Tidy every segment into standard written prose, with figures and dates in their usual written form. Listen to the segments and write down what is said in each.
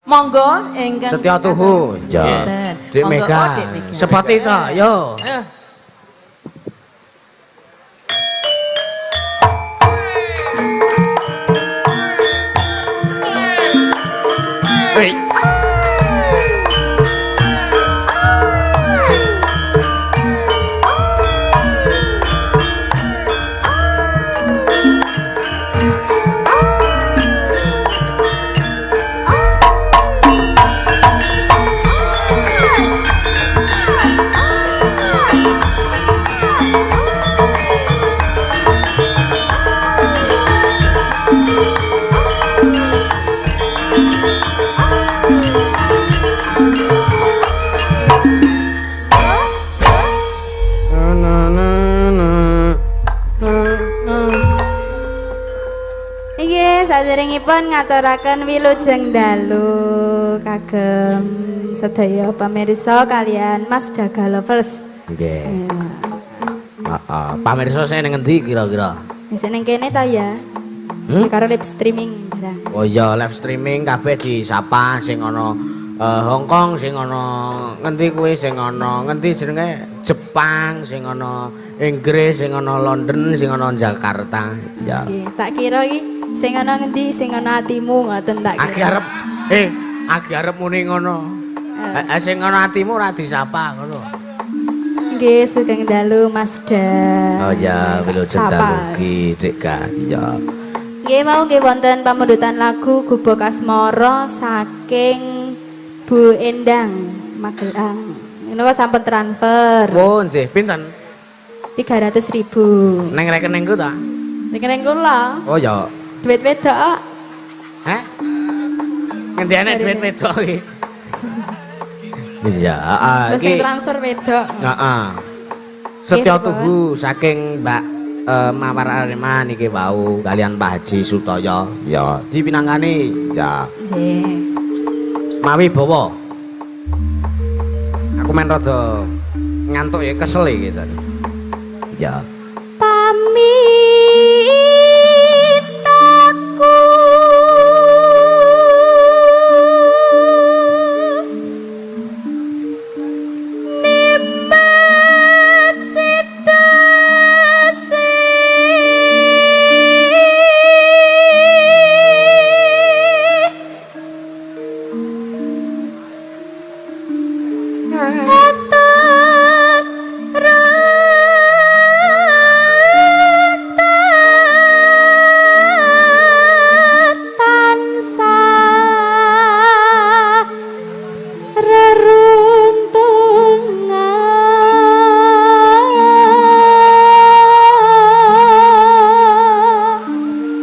Monggo ingkang Setya tuhu. Ya. Dik Mega. Sepati to, yo. Ayo. Hei. Saderengipun ngaturaken wilujeng dalu kagem sedaya pamirsa kalian Mas Daga Lovers. Nggih. Heeh, pamirsa saya ning endi kira-kira? Wis ning kene ta ya? Karo live streaming barang. Oh iya, live streaming kabeh disapa sing ana Hong Kong, sing ana ngendi kuwi, sing ana ngendi jenenge Jepang, sing ana Inggris, sing ana London, sing ana Jakarta. Ya. Nggih, tak kira iki sing ana ngendi, sing ana atimu ngoten tak kira. Agi arep muni ngono. Sing ana atimu ora disapa ngono. Nggih, sugeng dalu Mas Da. Oh ya, wilujeng dalu ki, Dik Ka. Ya. Nggih mau nggih wonten pamundutan lagu Gubuk Asmara saking Bu Endang Magelang. Ini kok sampun transfer. Oh, nggih, pinten? 300.000. Neng rekeningku ta? Rekening kula. Oh ya. Duit wedok. Hah? Ngendiane duit wedok iki. Iya, Terus sing transfer wedok. Heeh. Setya tuhu saking Mbak Mawar Areman iki wau kalian Pak Haji Sutoyo. Ya, dipinangani. Ya. Nggih. Mawi bawa. Aku men rada ngantuk ya kesel iki tadi. Ya. Pamit aku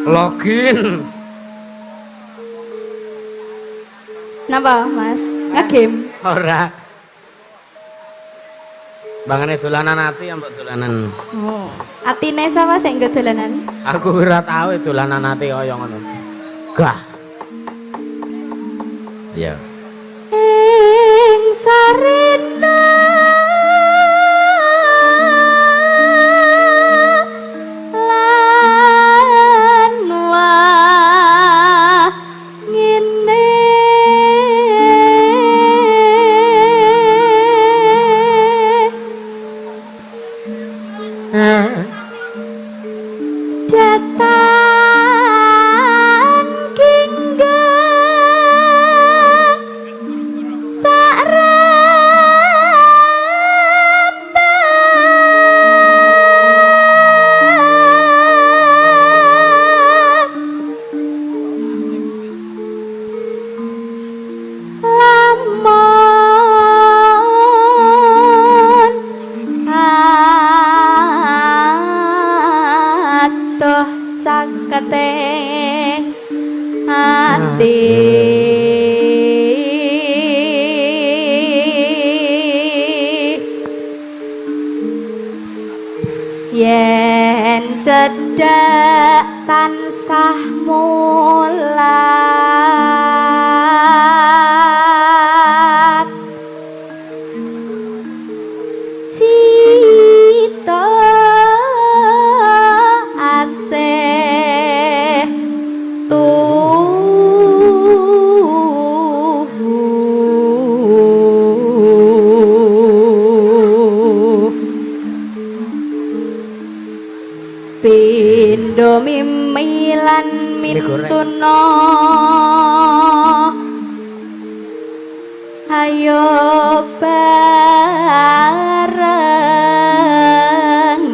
login. Napa, Mas? Ngegame? Ora. Bangane dolanan ati ambek dolanan. Oh, atine sama sing nggo dolanan? Aku ora tau dolanan ati kaya ngono. Gah. Iya. Ing sarena yen cedhak tansah mulat sita asih lan mintuna ayo bareng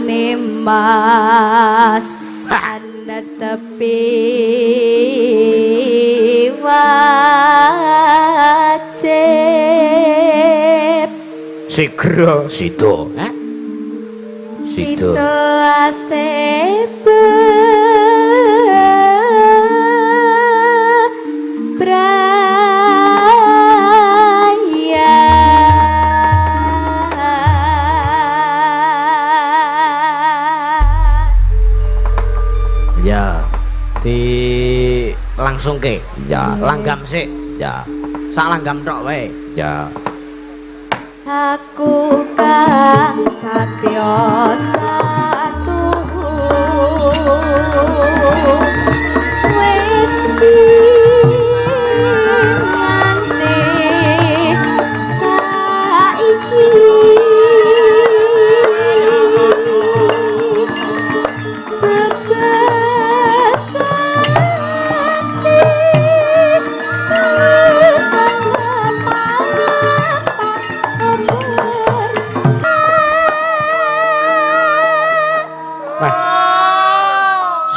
nimbas ana tepi wajib Sigro Sito Sito asep braya ya di langsung ke ya langgam sik ya sak langgam tok wae ya aku kang satya satuhu wedi nganti saiki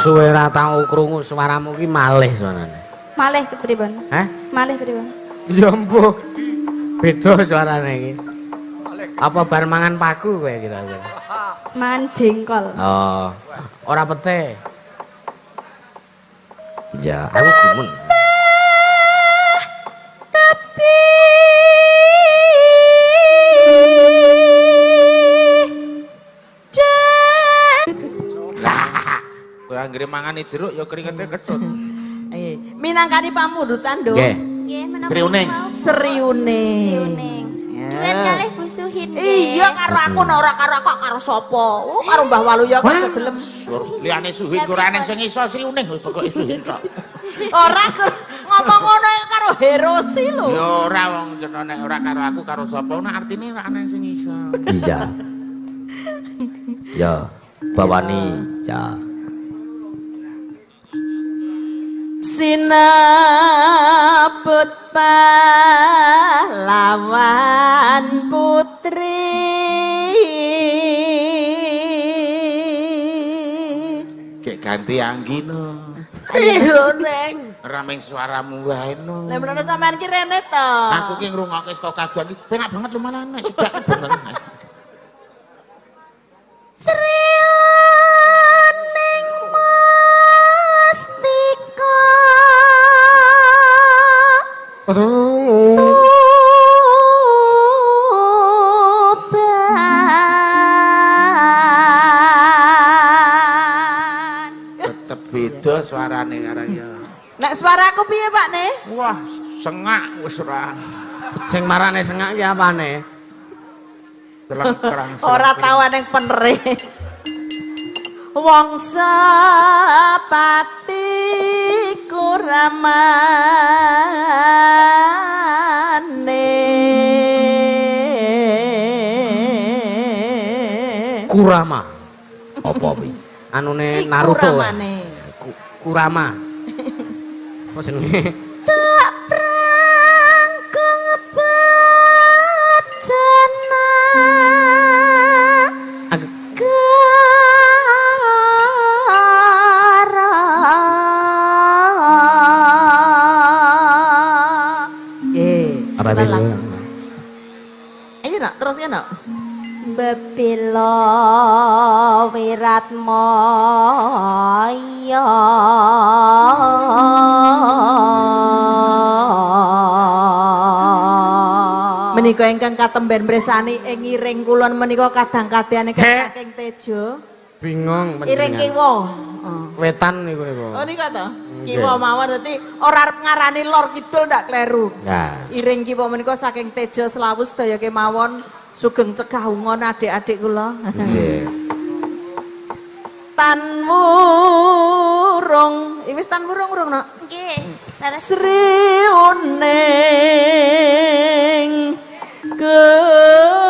suwe ra tau krungu suaramu ki malih sonane. Malih kepripun? Hah? Malih kepripun? Ya mbuh. Beda suarane iki. Apa bar mangan paku kowe kira-kira? Mangan jengkol. Oh, ora pete. Ya, aku gumun. Anggere mangane jeruk ya keringete kecut. Minangkani pamundutan, Nduk. Nggih. Nggih, menapa Triuning. mau? Seriuning. Duet kalih Bu Suhin. Iya karo aku ora karo karo sapa? Karo Mbah Waluya kok aja gelem. Liyane suhin ora ana sing iso Sriuning wis pokoke suhin tok. Ora ngomong ngono karo Herosi lho. Ya ora wong jenenge ora karo aku karo sapa nah artine ora ana sing iso. Iya. Ya, bawani ya. Sinaput pahlawan putri Kek ganti anggino. Sriuning. Rameng suaramu wae no. Lah menawa sampean ki rene to. Aku ki ngrungokke saka kaduan iki penak banget lho malah nek cedak bener. Sriuning mustika Tuban. Tetep beda suarane karo ya. Nek suaraku piye, Pak Ne? Wah, sengak wis ora. Sing marane sengak ki apane? Terang. Ora tau ning penere. Wong sepati kuramane. Kurama. Apa kuwi? Anune Naruto. Kuramane. Kurama. Apa jenenge? Tak prangkeng bacana Apa itu? Ayo nak terus ya nak. Bebila wirat moyo Menika ingkang katemben bresani ing iring kulon menika kadang kadheane saking tejo. Bingung Iring kiwa. Wetan niku niku. Oh nika to. Kiwa mawon dadi ora arep ngarani lor kidul ndak kleru. Nah, Iring kiwa menika saking tejo Slawu sedaya kemawon sugeng cegah ungon adik-adik kula. nggih. Tan wurung, wis tan wurung urung nak. Nggih, leres. Sriuning geger.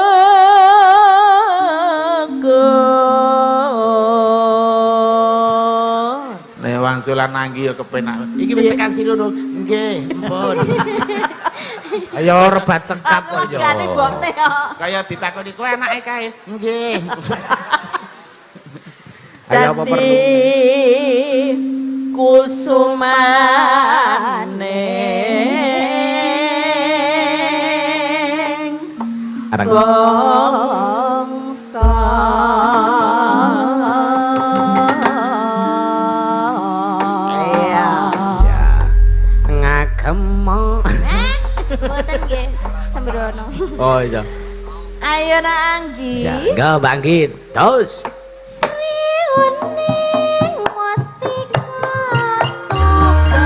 Lewang wangsulan nanggi ya kepenak. Iki wis tekan Siroro. Nggih, ampun. Ayo rebat cekap kok yo. Lagane bokne yo. Kaya ditakoni kowe anake kae. Nggih. Ayo apa perlu? Kusumane Arang. bangsa Ya. Ngagemo. Mboten nggih sembrono. Oh iya. ayo nak Anggi Ya, enggak bangkit. Terus. Sriwening mustika tobat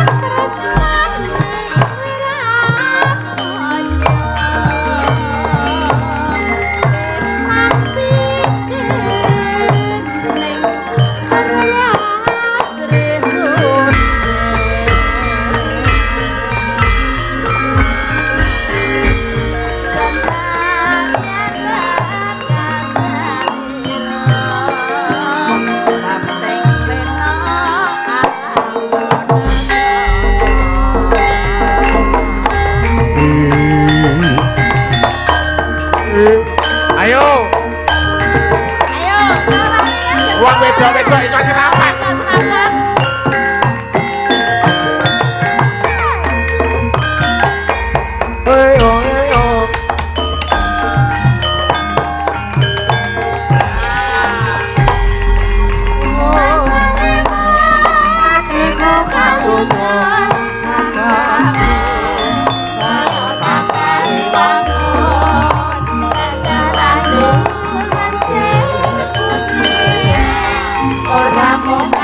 labah asma ing wedok-wedok iku nyerapas. Ora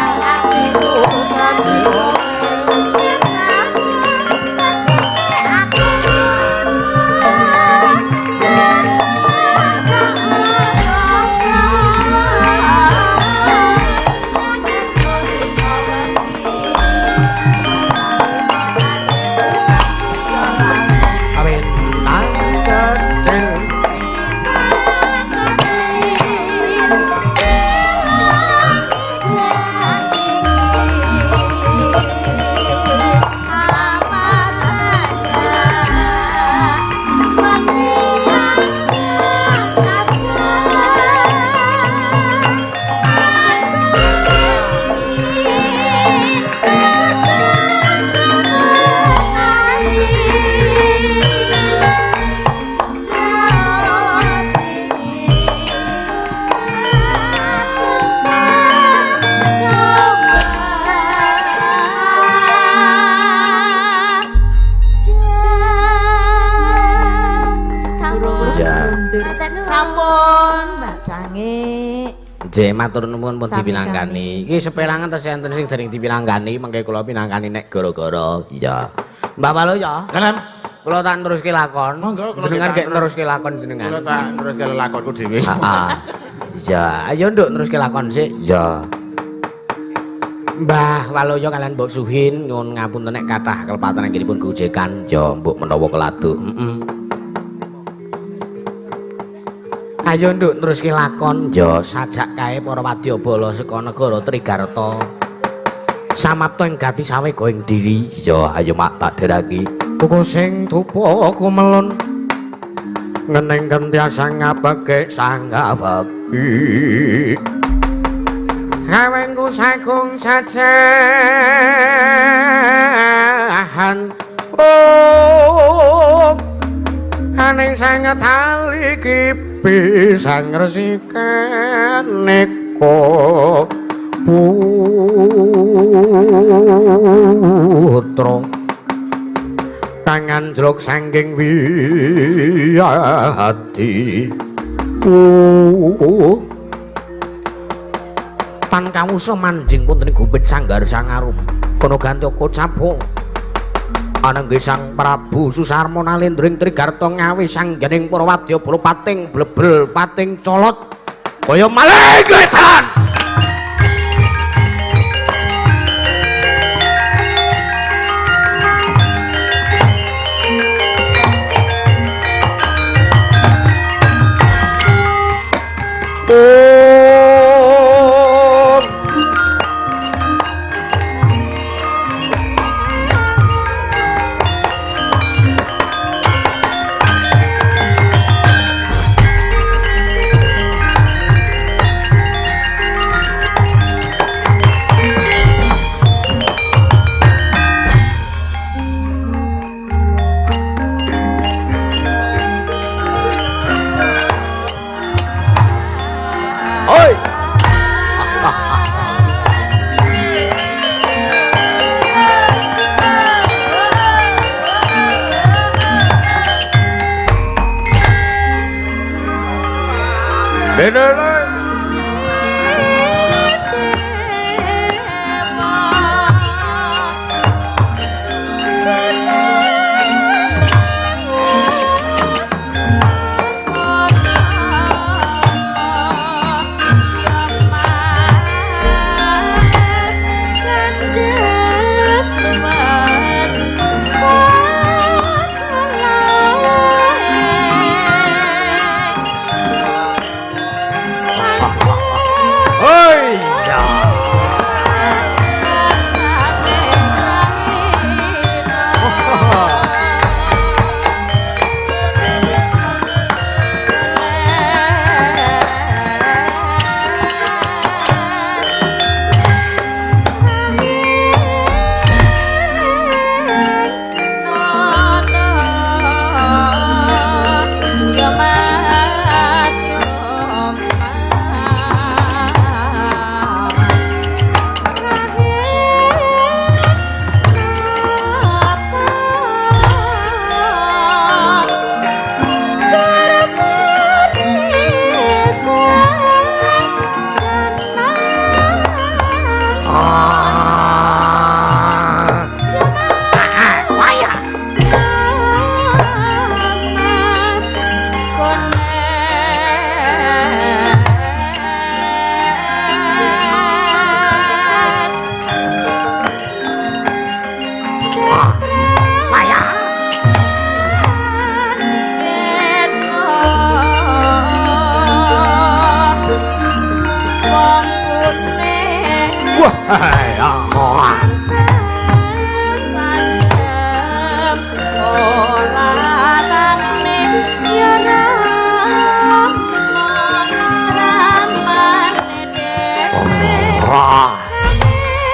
nuwun Mbak Cangik. Nggih matur nuwun pun dipinanggani. Iki seperangan tesih enten sing dereng dipinanggani mengke kula pinanggani nek gara-gara iya. Mbak Walu ya. Kanan. Kula tak neruske lakon. Monggo kula jenengan gek neruske lakon jenengan. Kula tak neruske lakonku dhewe. Heeh. Iya, ayo nduk neruske lakon sik. Iya. Mbah Waloyo kalian Mbok Suhin nyuwun ngapunten nek kathah kelepatan anggenipun gojekan ya mbok menawa keladu. Ayo nduk neruske lakon ya sajak kae para wadyabala saka negara Trigarta. Samapta ing gati sawe going diri ya ayo mak tak deraki. Buku sing tupa kumelun ngeneng gentiasa ngapake sanggawaki. Ngawengku sagung cacahan aning sanget haliki pisang resikan neko putra tangan jlok sangking wiyadi tan kawusa manjing wonten ing gumpit sanggar sangarum kono ganti kocapung anangge Sang Prabu Susarma nalendring Trigarta ngawi sanggening para wadyabala pating blebel pating colot kaya malih wetan.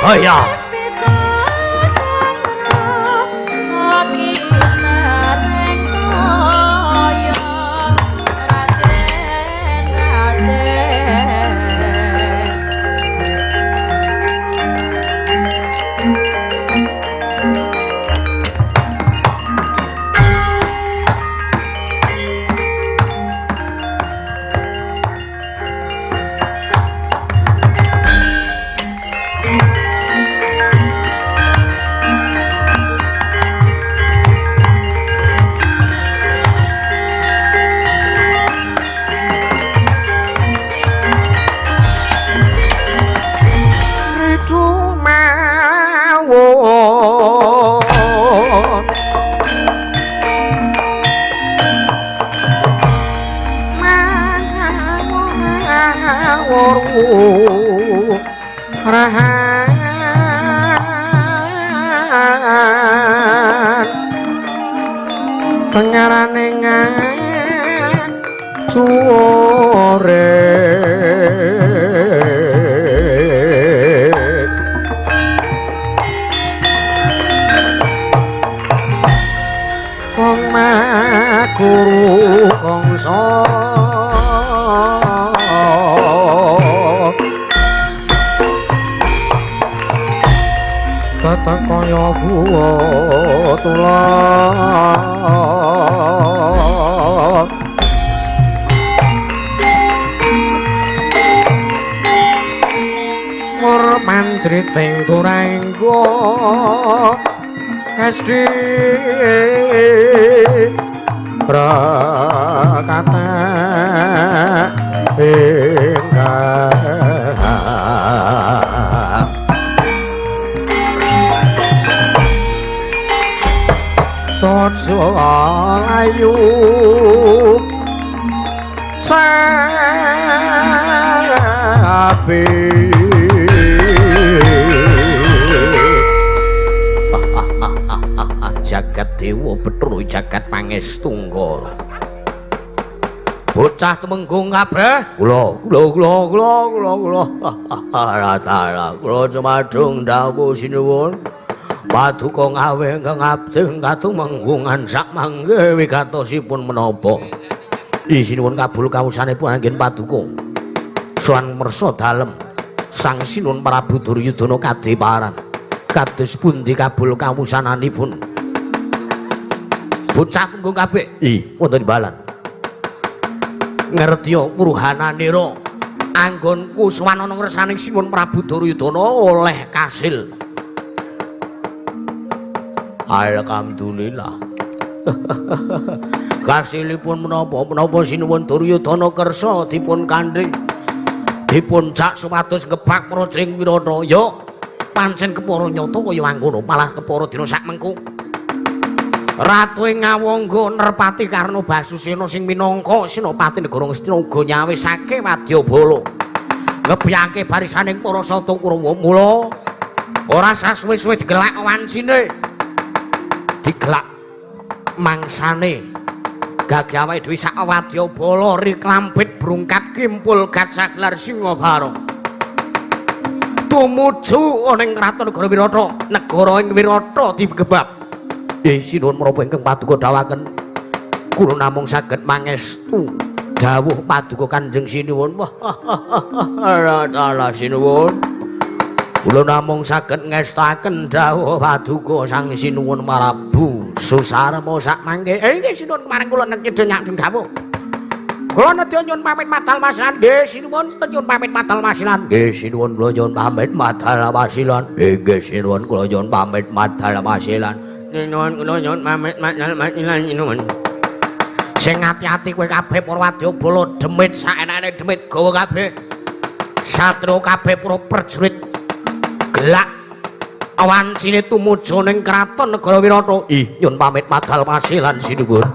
Oh iya. ngawur rahan tengarane ngancure kong makuru kongso tata kaya buwa tulah murman ceriting turenggo Esti prakata ingkang tojo layu sapi jagat dewa Betara jagat Pangestu bocah temenggung kabeh kula jumadung dawuh sinuwun paduka ngawe ingkang abdi katumenggungan sak mangke wigatosipun menapa isinuwun kabul kawusanipun anggen paduka sowan mersa dalem sang sinuwun Prabu Duryudana kadeparan kados pundi kabul kawusananipun bocah tunggu kabeh wonten balan ngertiya purhananira anggonku sowan ana ngersaning sinuwun Prabu Duryudana oleh kasil alhamdulillah kasilipun menapa sinuwun Duryudana kersa dipun kandhing dipun jak supados ngebak Praja Wirataya pancen kepara nyata kaya mangkono malah kepara dina sak mengko Ratu ing Ngawangga nerpati Karna Basusena sing minangka senopati negara Ngastina uga nyawisake wadyabala ngebiyake barisaning para Sata Kurawa mula ora sasuwe-suwe digelak wancine digelak mangsane gagawe dhewe sak wadyabala riklampit brungkat kimpul gacah gelar Singabara tumuju ana ing kraton negara Wirata negara ing Wirata digebab sinuwun menapa ingkang paduka dawuhaken kula namung saged mangestu dawuh paduka Kanjeng sinuwun Allah sinuwun kula namung saged ngestaken dawuh paduka sang sinuwun Prabu Susarma sak mangke inggih sinuwun kemarin kula nedya nyang dawuh kula nedya nyuwun pamit madal masilan nggih sinuwun nyuwun pamit madal masilan nggih sinuwun kula nyuwun pamit madal masilan inggih sinuwun kula nyuwun pamit madal masilan nyuwun pamit madal masilan sinuwun sing ati-ati kowe kabeh para wadyabala demit saenake demit gawa kabeh satria kabeh para prajurit gelak wancine tumuju ning kraton negara Wirata nyuwun pamit madal masilan sinuwun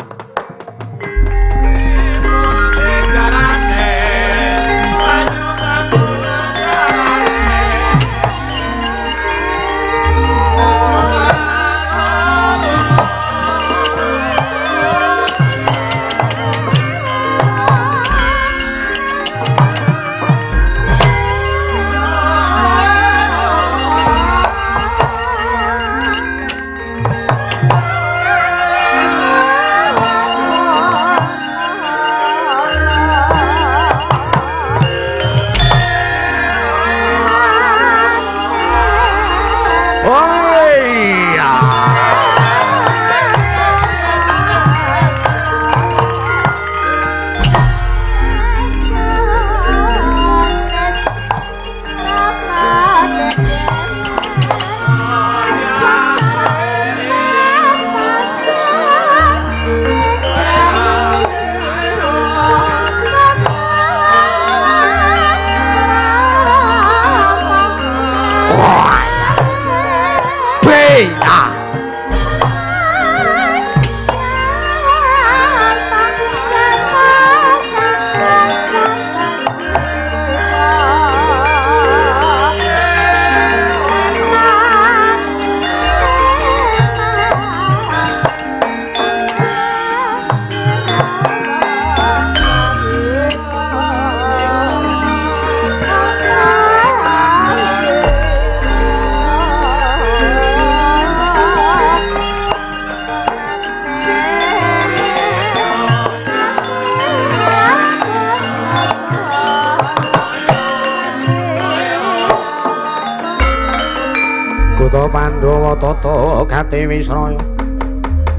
Drata Pandhawa tata gati Wisraya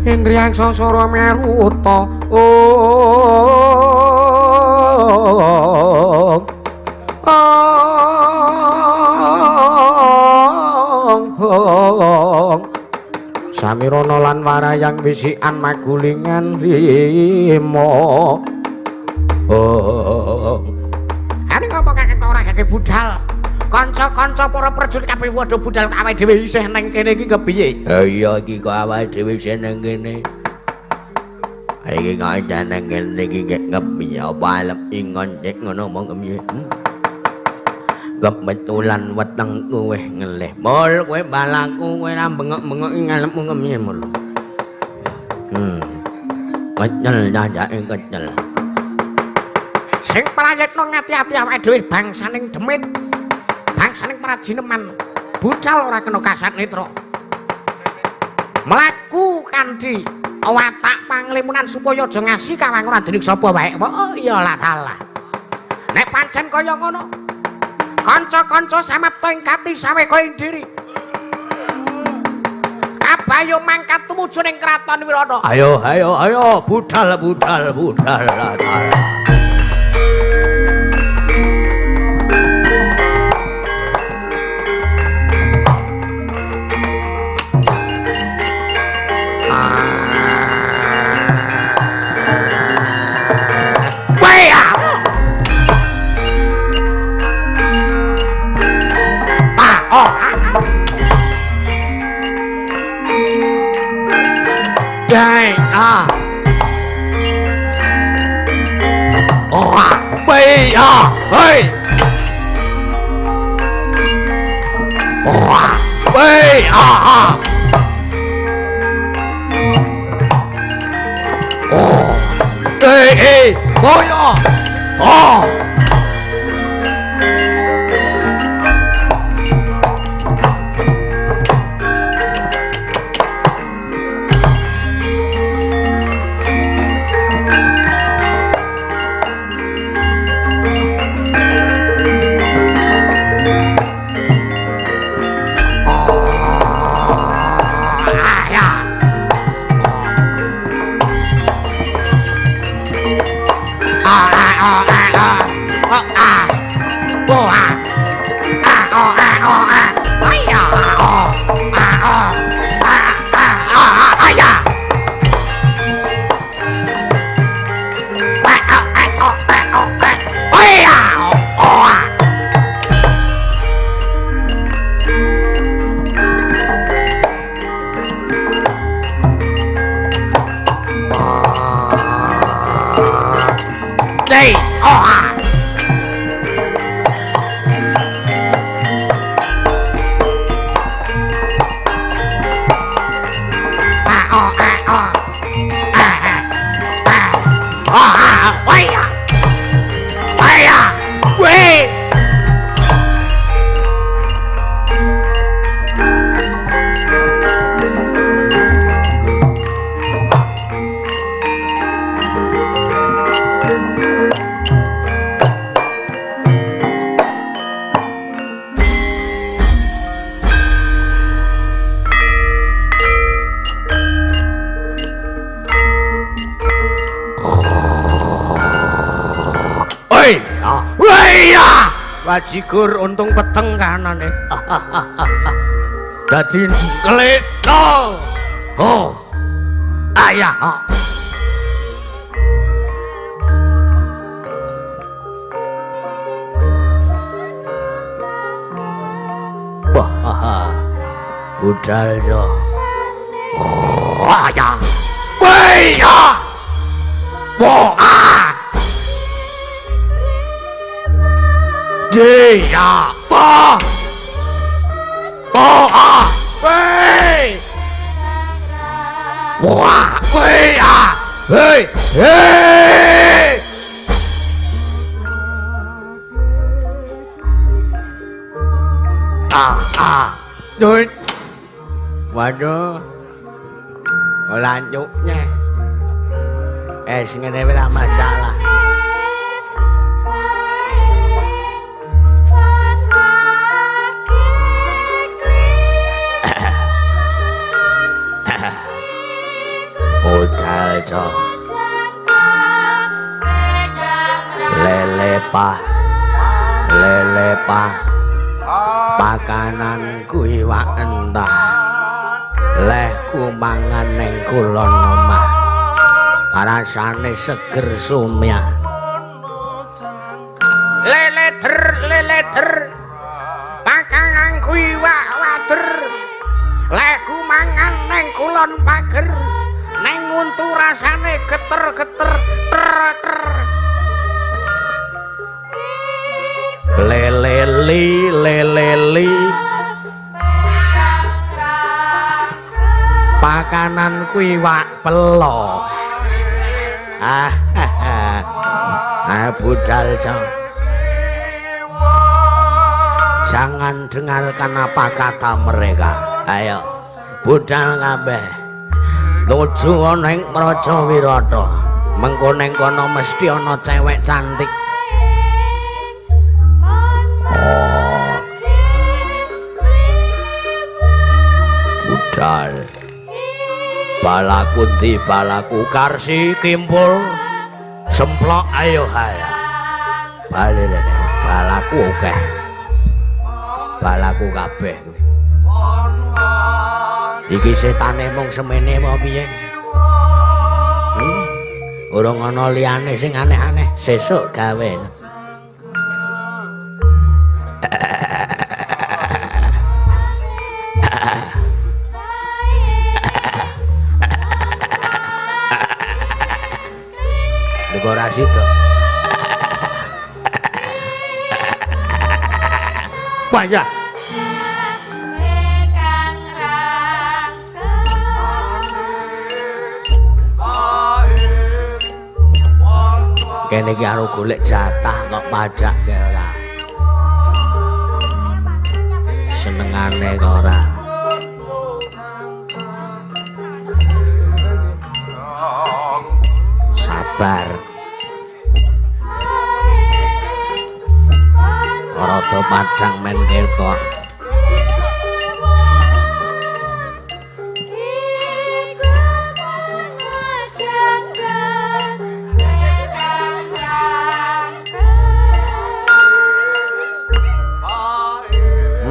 Indriyang sasara meruta Samirana lan warayang wisikan magulingan rimo Ane ngapa kakek ora kakek budal kanca-kanca para prajurit kabeh waduh budal awake dhewe isih nang kene iki kepiye ha iya iki kok awake dhewe isih nang kene iki kok nang kene iki kepiye apa alep ingon nek ngono mong kepiye kebetulan weteng kowe ngelih mul kowe balaku kowe ra bengok-bengok ngalepmu kepiye mul kecel jajake kecel sing prayitna ngati-ati awake dhewe bangsaning demit bangsaning prajineman budal ora kena kasat netra mlaku kanthi watak panglimunan supaya aja ngasi kawang ora dening sapa wae oh iyalah salah nek pancen kaya ngono kanca-kanca samapta ing kati sawe kaya ndiri kabayo mangkat tumuju ning kraton Wirana ayo budal Wajikur untung peteng kanane. Dadi kelito. Oh. Ayah. Wah. Budal jo. Oh, ayah. Wei ya. Wah. Dia apa? Oh ah, wei, wah, wei ah, hei, hei, duit, waduh, lanjutnya, sini ada masalah. lele pakanan kuwi wak entah leh ku mangan ning kulon omah rasane seger sumya lele ter pakanan kuwi wak wader leh ku mangan ning kulon pager ning untu rasane geter-geter ter leleli pakanan kuwi wak pelo budal jangan dengarkan apa kata mereka ayo budal kabeh tuju ana ing Praja Wirata mengko ning kono mesti ana cewek cantik budal balaku di balaku karsi kimpul semplok ayo haya bali rene balaku akeh balaku kabeh iki setane mung semene apa piye urung ana liyane sing aneh-aneh sesuk gawe ora sida. Wah ya. Kene iki arep golek jatah kok pajak ke ora. Senengane kok ora. Sabar. Rada padang men ketok.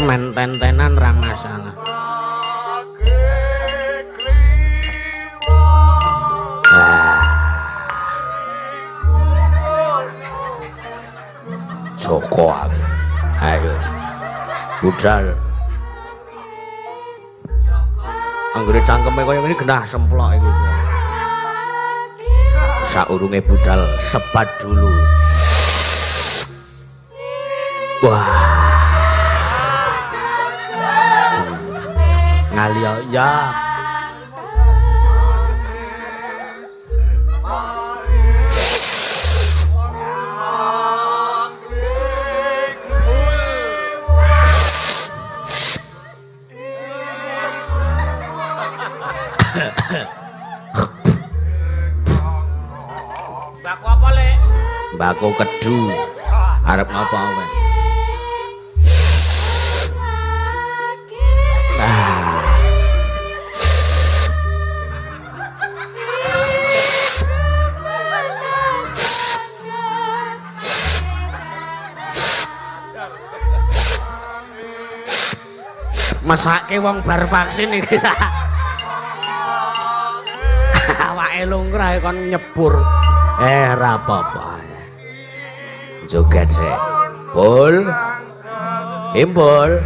Men-ten-tenan ra masalah. Joko ayo budal anggere cangkeme kaya ngene genah semplok iki saurunge budal sebat dulu wah ngalia ya Baku apa le? Baku kedu. Arep ngapa kowe? Mesake wong bar vaksin iki. Awake lungkrah kon nyebur. Ra apa-apa. Joget sik. Bol. Himbol.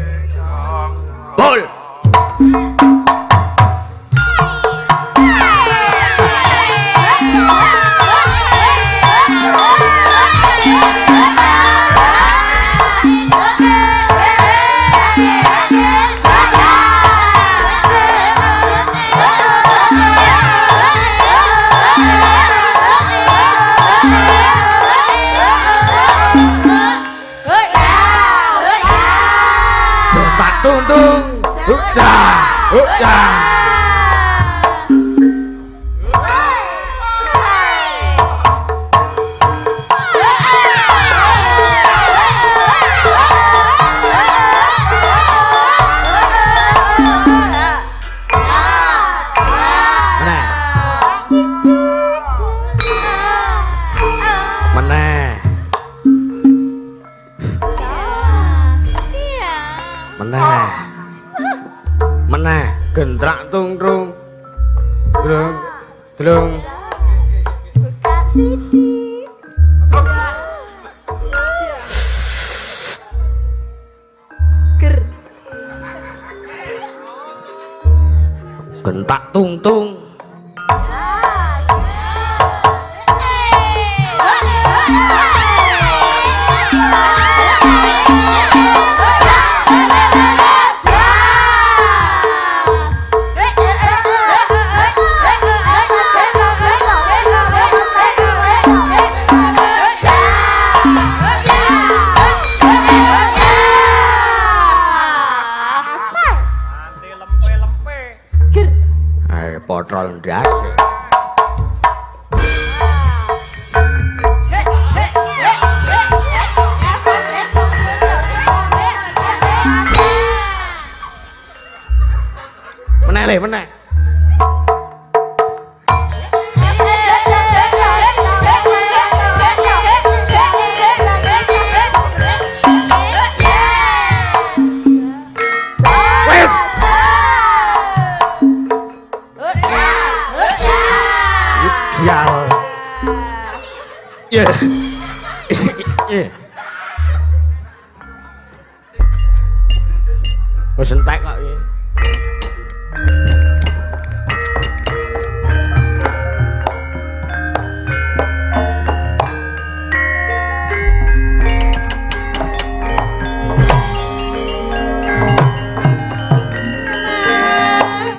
Bol. Tundung, udah. gentak tungtung. Potrol ndase. Meneh le, meneh. Wes. Sial. Ya. Wis entek kok